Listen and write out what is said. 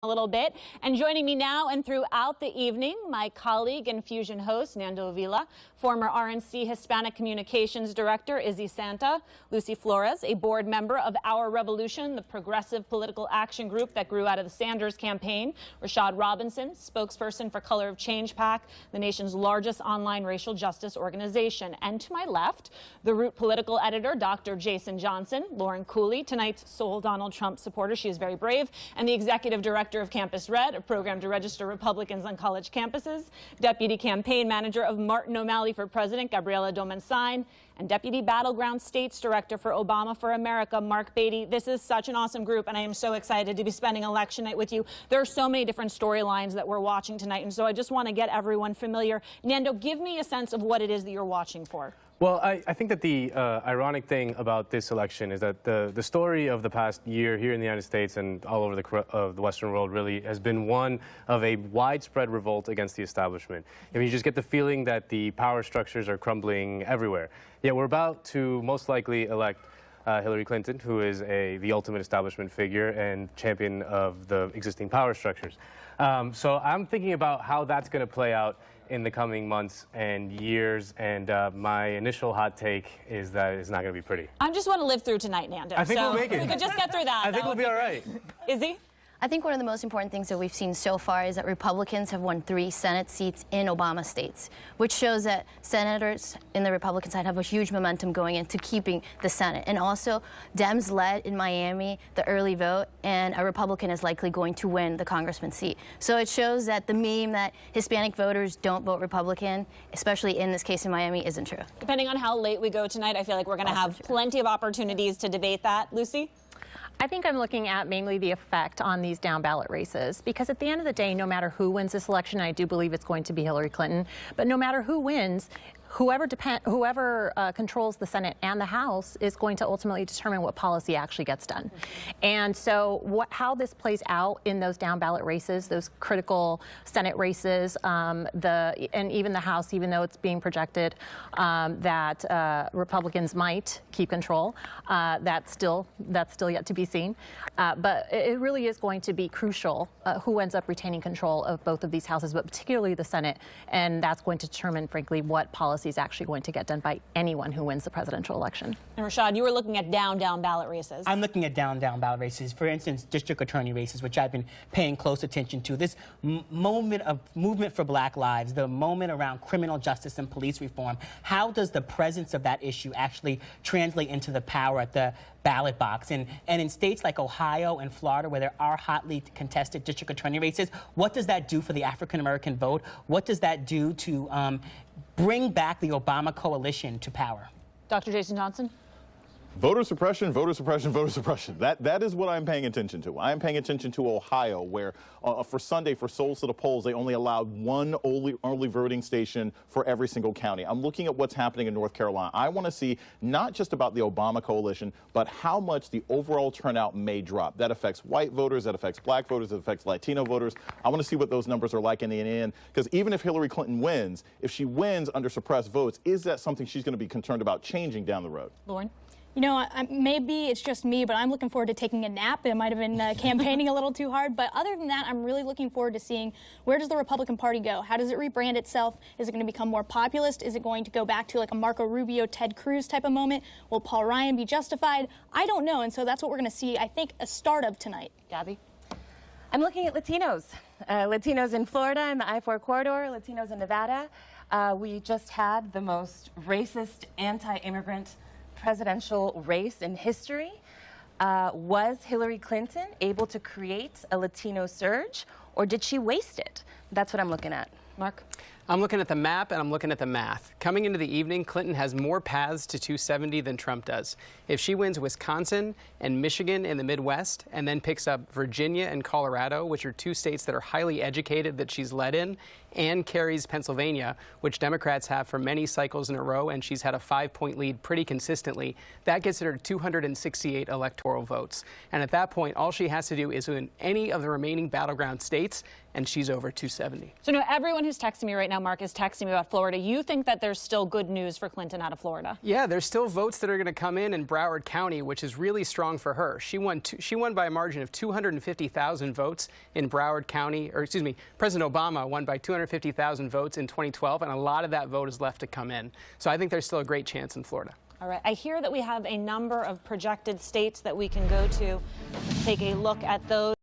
A little bit. And joining me now and throughout the evening, my colleague and Fusion host, NANDO VILA, former RNC Hispanic Communications Director, IZZY Santa, Lucy Flores, a board member of Our Revolution, the progressive political action group that grew out of the Sanders campaign, RASHAD Robinson, spokesperson for Color of Change PAC, the nation's largest online racial justice organization. And to my left, the Root political editor, Dr. Jason Johnson, Lauren COOLEY, tonight's sole Donald Trump supporter. She is very brave. And the executive director of Campus Red, a program to register Republicans on college campuses, Deputy Campaign Manager of Martin O'Malley for President, Gabriela Domensain, and Deputy Battleground States Director for Obama for America, Mark Beatty. This is such an awesome group, and I am so excited to be spending election night with you. There are so many different storylines that we're watching tonight, and so I just want to get everyone familiar. Nando, give me a sense of what it is that you're watching for. Well, I think that the ironic thing about this election is that the story of the past year here in the United States and all over the Western world really has been one of a widespread revolt against the establishment. I mean, you just get the feeling that the power structures are crumbling everywhere. Yet we're about to most likely elect Hillary Clinton, who is the ultimate establishment figure and champion of the existing power structures. So I'm thinking about how that's going to play out in the coming months and years, and my initial hot take is that it's not going to be pretty. I just want to live through tonight, Nando. I think we'll make it. If we could just get through that. I think we'll be all right. Izzy? I think one of the most important things that we've seen so far is that Republicans have won 3 Senate seats in Obama states, which shows that senators in the Republican side have a huge momentum going into keeping the Senate. And also, Dems led in Miami the early vote, and a Republican is likely going to win the congressman seat. So it shows that the meme that Hispanic voters don't vote Republican, especially in this case in Miami, isn't true. Depending on how late we go tonight, I feel like we're going to have plenty of opportunities to debate that. Lucy? I think I'm looking at mainly the effect on these down ballot races, because at the end of the day, no matter who wins this election, I do believe it's going to be Hillary Clinton, but no matter who wins, whoever controls the Senate and the House is going to ultimately determine what policy actually gets done. And so how this plays out in those down ballot races, those critical Senate races, and even the House, even though it's being projected that Republicans might keep control, that's still yet to be seen. But it really is going to be crucial who ends up retaining control of both of these houses, but particularly the Senate, and that's going to determine, frankly, what policy is actually going to get done by anyone who wins the presidential election. And RASHAD, you were looking at down ballot races. I'm looking at down ballot races. For instance, district attorney races, which I've been paying close attention to. This moment of movement for Black lives, the moment around criminal justice and police reform, how does the presence of that issue actually translate into the power at the ballot box? And in states like Ohio and Florida, where there are hotly contested district attorney races, what does that do for the African-American vote? What does that do to bring back the Obama coalition to power? Dr. Jason Johnson? Voter suppression, voter suppression, voter suppression. That is what I'm paying attention to. I am paying attention to Ohio, where for Sunday, for Souls to the Polls, they only allowed one early voting station for every single county. I'm looking at what's happening in North Carolina. I want to see not just about the Obama coalition, but how much the overall turnout may drop. That affects white voters, that affects Black voters, that affects Latino voters. I want to see what those numbers are like in the end, because even if Hillary Clinton wins, if she wins under suppressed votes, is that something she's going to be concerned about changing down the road? Lauren? You know, maybe it's just me, but I'm looking forward to taking a nap. It might have been campaigning a little too hard. But other than that, I'm really looking forward to seeing, where does the Republican Party go? How does it rebrand itself? Is it going to become more populist? Is it going to go back to like a Marco Rubio, Ted Cruz type of moment? Will Paul Ryan be justified? I don't know. And so that's what we're going to see, I think, a start of tonight. Gabby? I'm looking at Latinos. Latinos in Florida and the I-4 corridor, Latinos in Nevada. We just had the most racist, anti-immigrant presidential race in history. Was Hillary Clinton able to create a Latino surge, or did she waste it? That's what I'm looking at. Mark? I'm looking at the map and I'm looking at the math. Coming into the evening, Clinton has more paths to 270 than Trump does. If she wins Wisconsin and Michigan in the Midwest and then picks up Virginia and Colorado, which are 2 states that are highly educated that she's led in, and carries Pennsylvania, which Democrats have for many cycles in a row, and she's had a 5-point lead pretty consistently, that gets her to 268 electoral votes. And at that point, all she has to do is win any of the remaining battleground states, and she's over 270. So now everyone who's texting me right now Mark is texting me about Florida. You think that there's still good news for Clinton out of Florida? Yeah, there's still votes that are going to come in Broward County, which is really strong for her. She won by a margin of 250,000 votes in Broward County, or excuse me, President Obama won by 250,000 votes in 2012, and a lot of that vote is left to come in. So I think there's still a great chance in Florida. All right. I hear that we have a number of projected states that we can go to. Let's take a look at those.